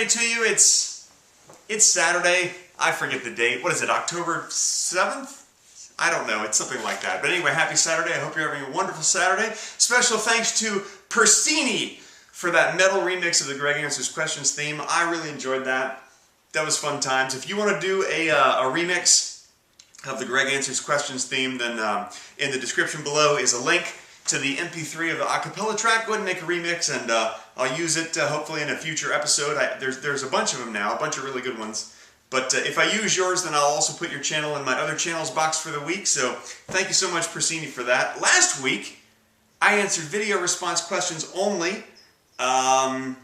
Saturday to you. It's Saturday. I forget the date. What is it, October 7th? I don't know. It's something like that. But anyway, happy Saturday. I hope you're having a wonderful Saturday. Special thanks to Persini for that metal remix of the Greg Answers Questions theme. I really enjoyed that. That was fun times. If you want to do a remix of the Greg Answers Questions theme, then in the description below is a link to the MP3 of the acapella track. Go ahead and make a remix, and I'll use it hopefully in a future episode. There's a bunch of them now, a bunch of really good ones. But if I use yours, then I'll also put your channel in my other channels box for the week. So thank you so much, Persini, for that. Last week, I answered video response questions only. Ism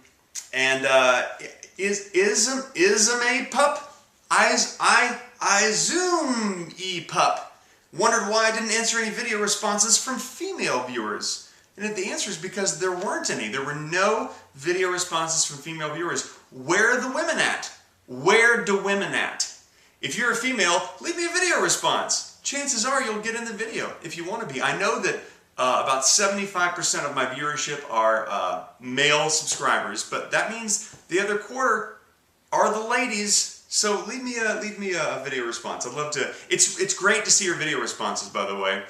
pup? I zoom pup. Wondered why I didn't answer any video responses from female viewers. And the answer is because there weren't any. There were no video responses from female viewers. Where are the women at? Where do women at? If you're a female, leave me a video response. Chances are you'll get in the video if you want to be. I know that about 75% of my viewership are male subscribers, but that means the other quarter are the ladies. So leave me a video response. I'd love to. It's great to see your video responses, by the way,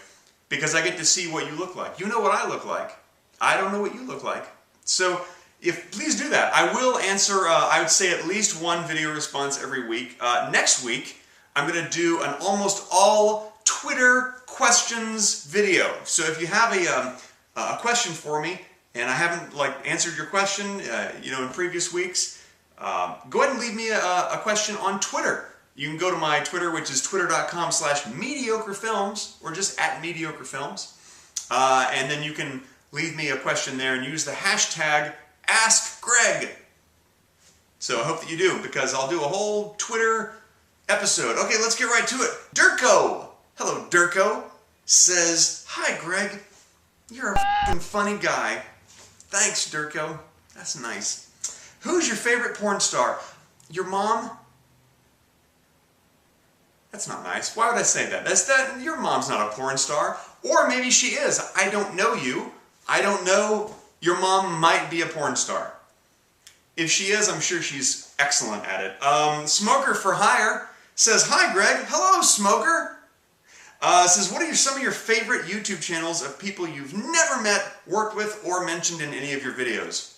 because I get to see what you look like. You know what I look like. I don't know what you look like. So please do that. I will answer, I would say, at least one video response every week. Next week, I'm going to do an almost all Twitter questions video. So if you have a question for me and I haven't answered your question, in previous weeks, go ahead and leave me a question on Twitter. You can go to my Twitter, which is twitter.com/MediocreFilms, or just @MediocreFilms, and then you can leave me a question there and use the hashtag #AskGreg. So I hope that you do, because I'll do a whole Twitter episode. Okay, let's get right to it. Durko, hello Durko, says, "Hi Greg, you're a f***ing funny guy." Thanks, Durko. That's nice. Who's your favorite porn star? Your mom? That's not nice. Why would I say that? Your mom's not a porn star. Or maybe she is. I don't know you. I don't know. Your mom might be a porn star. If she is, I'm sure she's excellent at it. Smoker for Hire says, "Hi Greg." Hello, Smoker. Says, "What are some of your favorite YouTube channels of people you've never met, worked with, or mentioned in any of your videos?"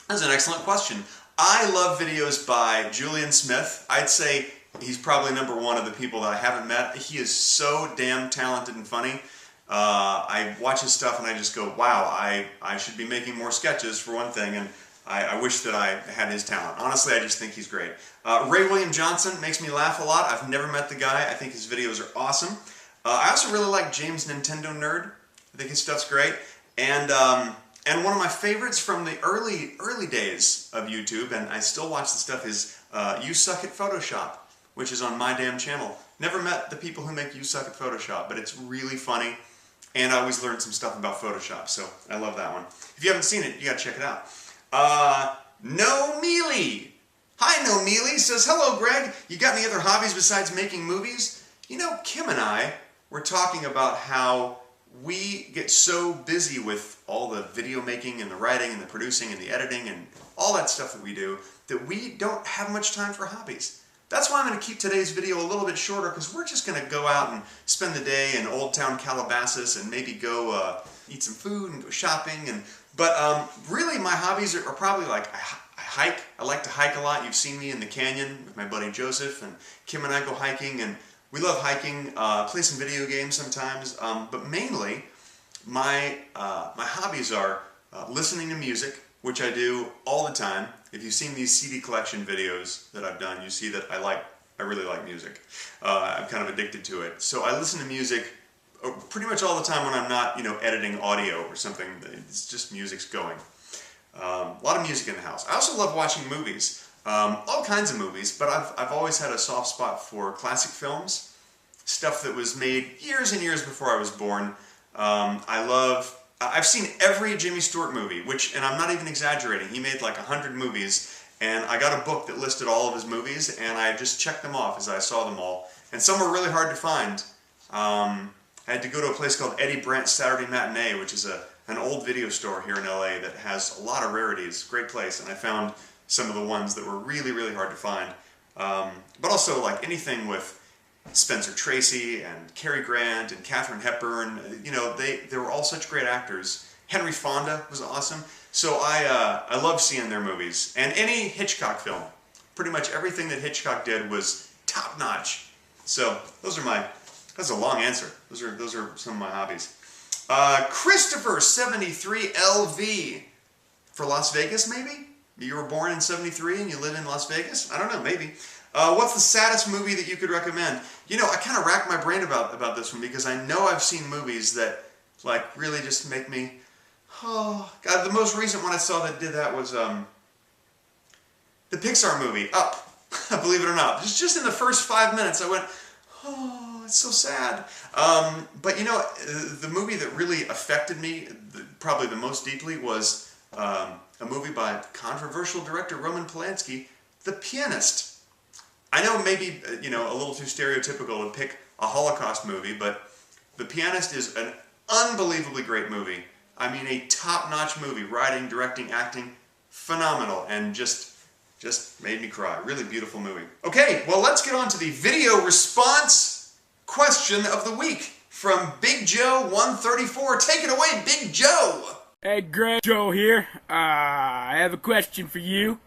That's an excellent question. I love videos by Julian Smith. I'd say he's probably number one of the people that I haven't met. He is so damn talented and funny. I watch his stuff and I just go, wow, I should be making more sketches, for one thing, and I wish that I had his talent. Honestly, I just think he's great. Ray William Johnson makes me laugh a lot. I've never met the guy. I think his videos are awesome. I also really like James Nintendo Nerd. I think his stuff's great. And one of my favorites from the early days of YouTube, and I still watch the stuff, is You Suck at Photoshop, which is on my damn channel. Never met the people who make You Suck at Photoshop, but it's really funny, and I always learn some stuff about Photoshop, so I love that one. If you haven't seen it, you gotta check it out. No Mealy. Hi, No Mealy, says, "Hello, Greg. You got any other hobbies besides making movies?" You know, Kim and I were talking about how we get so busy with all the video making and the writing and the producing and the editing and all that stuff that we do that we don't have much time for hobbies. That's why I'm going to keep today's video a little bit shorter, because we're just going to go out and spend the day in Old Town Calabasas and maybe go eat some food and go shopping. But really my hobbies are probably I hike. I like to hike a lot. You've seen me in the canyon with my buddy Joseph, and Kim and I go hiking, and we love hiking, play some video games sometimes, but mainly my hobbies are listening to music, which I do all the time. If you've seen these CD collection videos that I've done, you see that I really like music. I'm kind of addicted to it. So I listen to music pretty much all the time when I'm not, editing audio or something. It's just music's going. A lot of music in the house. I also love watching movies. All kinds of movies, but I've always had a soft spot for classic films, stuff that was made years and years before I was born. I've seen every Jimmy Stewart movie, and I'm not even exaggerating. He made like 100 movies, and I got a book that listed all of his movies, and I just checked them off as I saw them all. And some were really hard to find. I had to go to a place called Eddie Brandt's Saturday Matinee, which is an old video store here in LA that has a lot of rarities. Great place, and I found some of the ones that were really, really hard to find. But also like anything with Spencer Tracy and Cary Grant and Katharine Hepburn, you know, they were all such great actors. Henry Fonda was awesome. So I love seeing their movies. And any Hitchcock film. Pretty much everything that Hitchcock did was top notch. So those are that's a long answer. Those are some of my hobbies. Christopher 73LV for Las Vegas, maybe? You were born in 73 and you live in Las Vegas? I don't know, maybe. What's the saddest movie that you could recommend? You know, I kind of racked my brain about this one because I know I've seen movies that like really just make me, oh God, the most recent one I saw that did that was the Pixar movie, Up. Believe it or not. Just in the first 5 minutes I went, oh, it's so sad. But you know, the movie that really affected me probably the most deeply was a movie by controversial director Roman Polanski, The Pianist. I know maybe, you know, a little too stereotypical to pick a Holocaust movie, but The Pianist is an unbelievably great movie. I mean, a top-notch movie. Writing, directing, acting, phenomenal, and just made me cry. Really beautiful movie. Okay, well, let's get on to the video response question of the week from Big Joe 134. Take it away, Big Joe! Hey, Greg, Joe here. I have a question for you.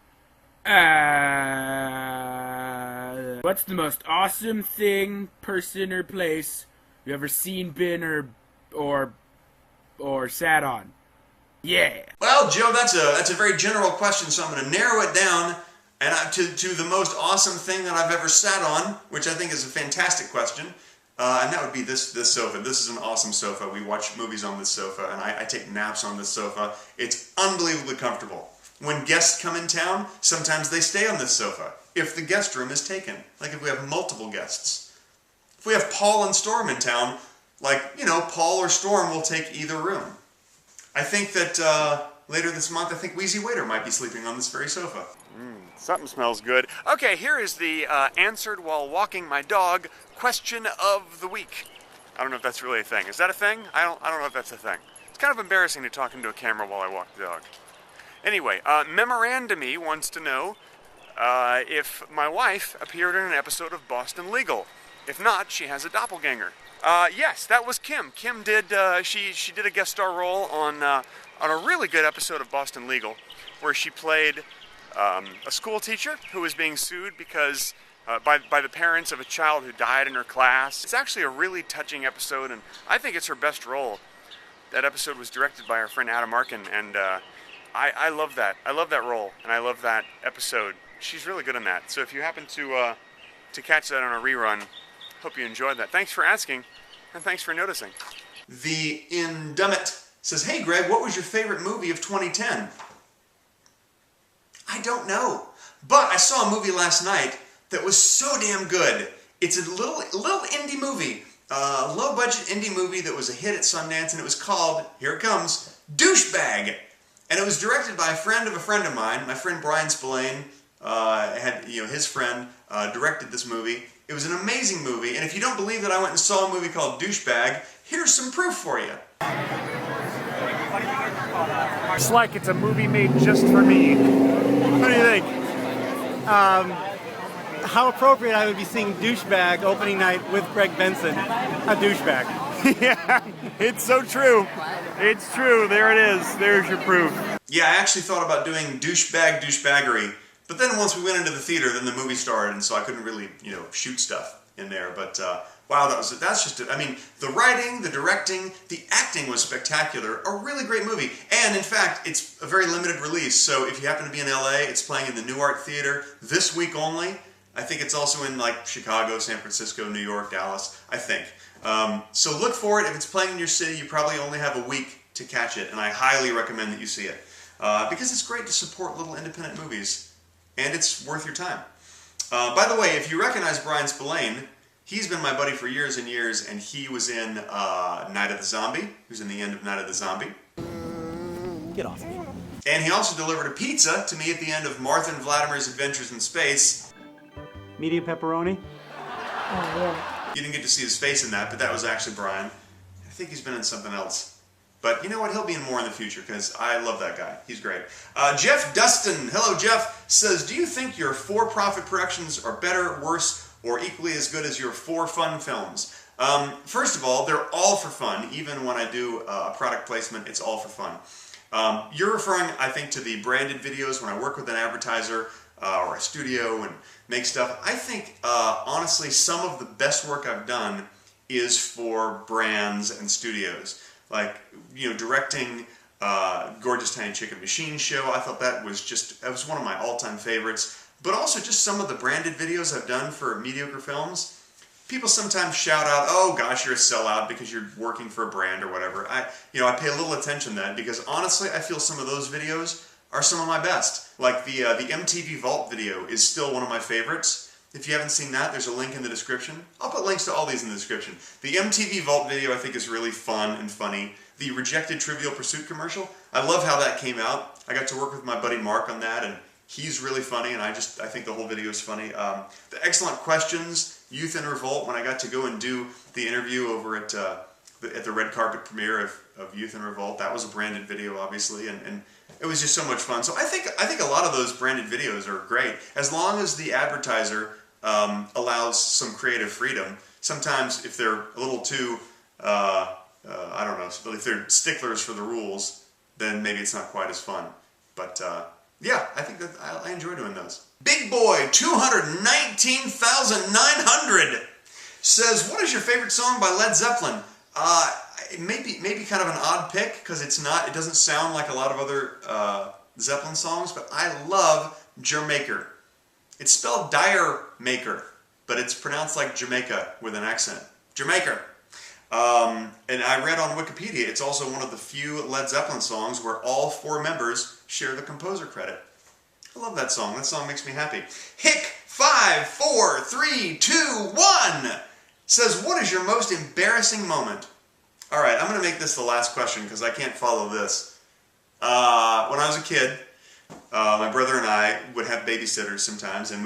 What's the most awesome thing, person, or place you ever seen, been, or sat on? Yeah. Well, Joe, that's a very general question, so I'm going to narrow it down and to the most awesome thing that I've ever sat on, which I think is a fantastic question, and that would be this sofa. This is an awesome sofa. We watch movies on this sofa, and I take naps on this sofa. It's unbelievably comfortable. When guests come in town, sometimes they stay on this sofa, if the guest room is taken, like if we have multiple guests. If we have Paul and Storm in town, like, you know, Paul or Storm will take either room. I think that later this month, I think Wheezy Waiter might be sleeping on this very sofa. Something smells good. Okay, here is the answered while walking my dog question of the week. I don't know if that's really a thing. Is that a thing? I don't know if that's a thing. It's kind of embarrassing to talk into a camera while I walk the dog. Anyway, Memorandum-y wants to know if my wife appeared in an episode of Boston Legal. If not, she has a doppelganger. Yes, that was Kim. Kim did, she did a guest star role on a really good episode of Boston Legal, where she played a school teacher who was being sued because by the parents of a child who died in her class. It's actually a really touching episode, and I think it's her best role. That episode was directed by our friend Adam Arkin, and I love that. I love that role, and I love that episode. She's really good in that. So if you happen to catch that on a rerun, hope you enjoyed that. Thanks for asking, and thanks for noticing. The Indummit says, hey Greg, what was your favorite movie of 2010? I don't know, but I saw a movie last night that was so damn good. It's a little indie movie, low-budget indie movie that was a hit at Sundance, and it was called, here it comes, Douchebag. And it was directed by a friend of mine. My friend Brian Spillane had, you know, his friend directed this movie. It was an amazing movie, and if you don't believe that I went and saw a movie called Douchebag, here's some proof for you. It's like it's a movie made just for me. What do you think? How appropriate I would be seeing Douchebag opening night with Greg Benson. A douchebag. Yeah, it's so true. It's true. There it is. There's your proof. Yeah, I actually thought about doing douchebaggery, but then once we went into the theater, then the movie started, and so I couldn't really, you know, shoot stuff in there. But wow, that's just it. I mean, the writing, the directing, the acting was spectacular. A really great movie. And in fact, it's a very limited release. So if you happen to be in LA, it's playing in the New Art Theater this week only. I think it's also in like Chicago, San Francisco, New York, Dallas, I think. So look for it. If it's playing in your city, you probably only have a week to catch it. And I highly recommend that you see it. Because it's great to support little independent movies. And it's worth your time. By the way, if you recognize Brian Spillane, he's been my buddy for years and years, and he was in Night of the Zombie. He was in the end of Night of the Zombie. Get off me. And he also delivered a pizza to me at the end of Martha and Vladimir's Adventures in Space. Medium pepperoni? You didn't get to see his face in that, but that was actually Brian. I think he's been in something else. But you know what? He'll be in more in the future because I love that guy. He's great. Jeff Dustin, hello Jeff, says, do you think your for-profit productions are better, worse, or equally as good as your for-fun films? First of all, they're all for fun. Even when I do a product placement, it's all for fun. You're referring, I think, to the branded videos when I work with an advertiser or a studio and make stuff. I think, honestly, some of the best work I've done is for brands and studios. Like, you know, directing Gorgeous Tiny Chicken Machine Show. I thought that was one of my all-time favorites. But also just some of the branded videos I've done for Mediocre Films. People sometimes shout out, oh gosh, you're a sellout because you're working for a brand or whatever. I pay a little attention to that because honestly, I feel some of those videos are some of my best. Like the MTV Vault video is still one of my favorites. If you haven't seen that, there's a link in the description. I'll put links to all these in the description. The MTV Vault video I think is really fun and funny. The Rejected Trivial Pursuit commercial, I love how that came out. I got to work with my buddy Mark on that, and he's really funny, and I think the whole video is funny. The Excellent Questions, Youth in Revolt, when I got to go and do the interview over at the red carpet premiere of Youth in Revolt, that was a branded video, obviously, and it was just so much fun. So I think a lot of those branded videos are great, as long as the advertiser allows some creative freedom. Sometimes if they're a little too, I don't know, if they're sticklers for the rules, then maybe it's not quite as fun. But yeah, I think that I enjoy doing those. Big Boy 219,900 says, what is your favorite song by Led Zeppelin? Maybe kind of an odd pick because it doesn't sound like a lot of other Zeppelin songs, but I love Jamaica. It's spelled Dire Maker, but it's pronounced like Jamaica with an accent. Jamaica. And I read on Wikipedia, it's also one of the few Led Zeppelin songs where all 4 members share the composer credit. I love that song. That song makes me happy. Hick 5, 4, 3, 2, 1 says, what is your most embarrassing moment? All right, I'm going to make this the last question because I can't follow this. When I was a kid, my brother and I would have babysitters sometimes, and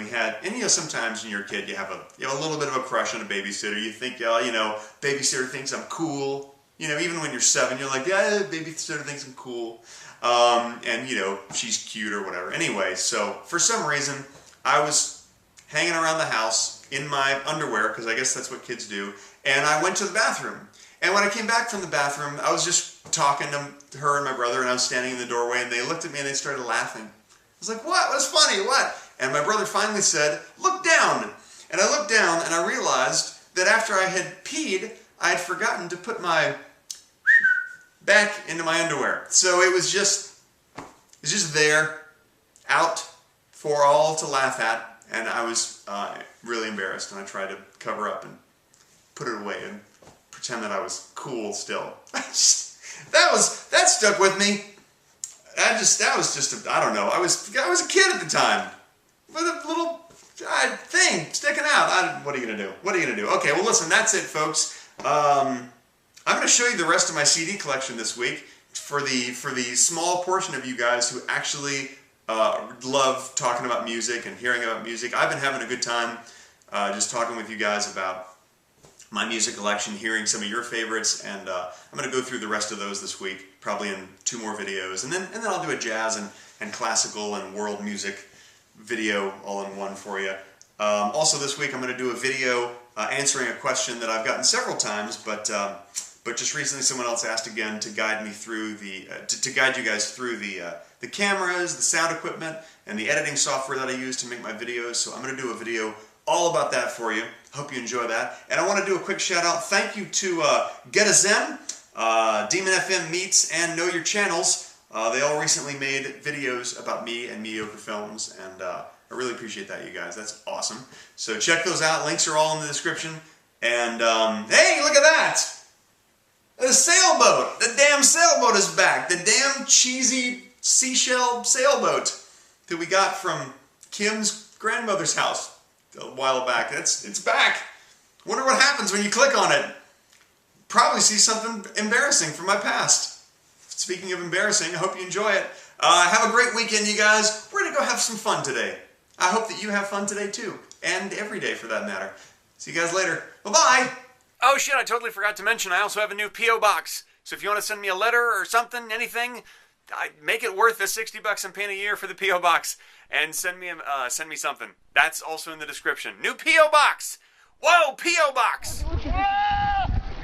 sometimes when you're a kid, you have a little bit of a crush on a babysitter. You think, babysitter thinks I'm cool. Even when you're 7, you're like, yeah, babysitter thinks I'm cool. And she's cute or whatever. Anyway, so for some reason, I was hanging around the house in my underwear, because I guess that's what kids do, and I went to the bathroom. And when I came back from the bathroom, I was just talking to her and my brother, and I was standing in the doorway, and they looked at me and they started laughing. I was like, what? What's funny? What? And my brother finally said, look down. And I looked down, and I realized that after I had peed, I had forgotten to put my back into my underwear. So it was just there, out for all to laugh at, and I was really embarrassed, and I tried to cover up and put it away and pretend that I was cool still. That stuck with me. I don't know. I was a kid at the time with a little thing sticking out. What are you gonna do? What are you gonna do? Okay, well listen, that's it, folks. I'm gonna show you the rest of my CD collection this week for the small portion of you guys who actually love talking about music and hearing about music. I've been having a good time just talking with you guys about my music collection, hearing some of your favorites, and I'm going to go through the rest of those this week, probably in 2 more videos, and then I'll do a jazz and classical and world music video all in one for you. Also this week I'm going to do a video answering a question that I've gotten several times, but just recently someone else asked again to guide me through to guide you guys through the cameras, the sound equipment, and the editing software that I use to make my videos. So I'm going to do a video all about that for you. Hope you enjoy that. And I want to do a quick shout out. Thank you to GedaXen, demonfmmeets, and Know Your Channels. They all recently made videos about me and MediocreFilms, and I really appreciate that, you guys. That's awesome. So check those out. Links are all in the description. And hey, look at that! The sailboat! The damn sailboat is back! The damn cheesy seashell sailboat that we got from Kim's grandmother's house a while back. It's back. Wonder what happens when you click on it. Probably see something embarrassing from my past. Speaking of embarrassing, I hope you enjoy it. Have a great weekend, you guys. We're gonna go have some fun today. I hope that you have fun today too, and every day for that matter. See you guys later. Bye-bye. Oh shit, I totally forgot to mention I also have a new P.O. box. So if you want to send me a letter or something, anything, make it worth the $60 I'm paying a year for the P.O. Box, and send me something. That's also in the description. New P.O. Box! Whoa, P.O. Box!